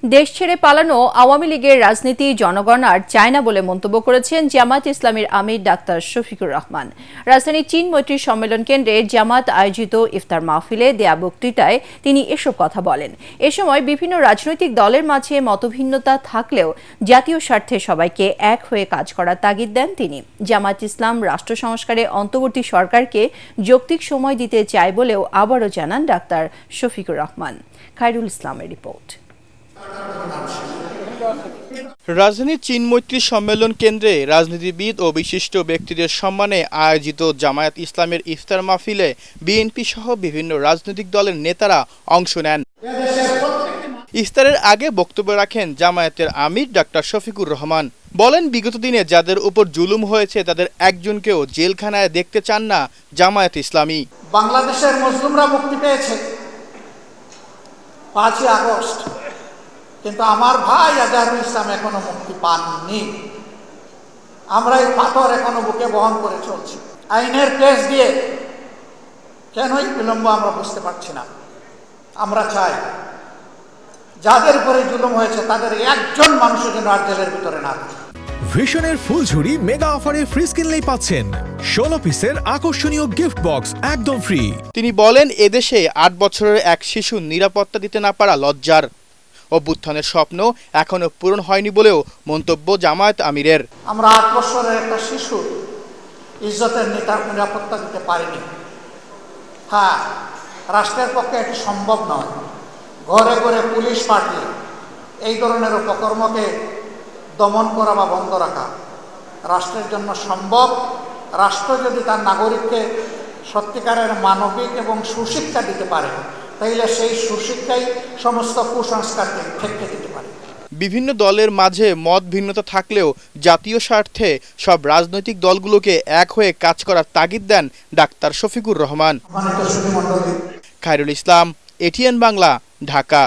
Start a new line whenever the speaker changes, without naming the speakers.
দেশ ছেড়ে পালানো আওয়ামী লীগের রাজনীতি জনগণ আর চায় না বলে মন্তব্য করেছেন জামায়াত ইসলামীর আমির ডাক্তার শফিকুর রহমান। রাজধানীর চীন মৈত্রী সম্মেলন কেন্দ্রে জামায়াত আয়োজিত ইফতার মাহফিলে দেয়া বক্তৃতায় তিনি এসব কথা বলেন। এ সময় বিভিন্ন রাজনৈতিক দলের মাঝে মতভিন্নতা থাকলেও জাতীয় স্বার্থে সবাইকে এক হয়ে কাজ করার তাগিদ দেন তিনি। জামায়াত ইসলাম রাষ্ট্র সংস্কারে অন্তর্বর্তী সরকারকে যৌক্তিক সময় দিতে চায় বলেও আবারও জানান ডাক্তার শফিকুর রহমান। খায়রুল ইসলামের রিপোর্ট।
রাজধানীর চীন মৈত্রী সম্মেলন কেন্দ্রে রাজনীতিবিদ ও বিশিষ্ট ব্যক্তিদের সম্মানে আয়োজিত জামায়াত ইসলামের ইফতার মাহফিলে বিএনপি সহ বিভিন্ন রাজনৈতিক দলের নেতারা অংশ নেন। ইফতারের আগে বক্তব্য রাখেন জামায়াতের আমির ডাক্তার শফিকুর রহমান। বলেন, বিগত দিনে যাদের উপর জুলুম হয়েছে তাদের একজনকেও জেলখানায় দেখতে চান না জামায়াত ইসলামী।
বাংলাদেশের মুসলিমরা মুক্তি পেয়েছে 5ই আগস্ট, কিন্তু আমার ভাই আজহারুল ইসলাম এখনো মুক্তি পাননি। আমরা এই পাথর এখনো বুকে বহন করে চলছি। আইনের কেস দিয়ে কেনই বিলম্ব আমরা বুঝতে পারছি না। আমরা চাই যাদের উপরে জুলুম হয়েছে তাদের একজন মানুষের জন্য আর জেলের ভিতরে না থাকে।
ভিশনের ফুলঝুরি মেগা অফারে ফ্রিজ কিনলেই পাচ্ছেন 16 পিসের আকর্ষণীয় গিফট বক্স একদম ফ্রি।
তিনি বলেন, এদেশে 8 বছরের এক শিশু নিরাপত্তা দিতে না পারা লজ্জার। অভ্যুত্থানের স্বপ্ন এখনো পূরণ হয়নি বলেও মন্তব্য জামায়াত আমিরের।
আমরা 8 বছরের একটা শিশু ইজ্জতের নিরাপত্তা দিতে পারিনি। হ্যাঁ, রাষ্ট্রের পক্ষে এটি সম্ভব নয়। ঘরে ঘরে পুলিশ পাঠিয়ে এই ধরনের উপকর্মকে দমন করা বা বন্ধ রাখা রাষ্ট্রের জন্য সম্ভব। রাষ্ট্র যদি তার নাগরিককে সত্যিকারের মানবিক এবং সুশিক্ষা দিতে পারে, তাইলে সেই সুশিক্ষাই সমস্ত কুসংস্কারকে ঠেকে দিতে পারে।
বিভিন্ন দলের মাঝে মত ভিন্নতা থাকলেও জাতীয় স্বার্থে সব রাজনৈতিক দলগুলোকে এক হয়ে কাজ করার তাগিদ দেন ডাক্তার শফিকুর রহমান। খায়রুল ইসলাম, এটিএন বাংলা, ঢাকা।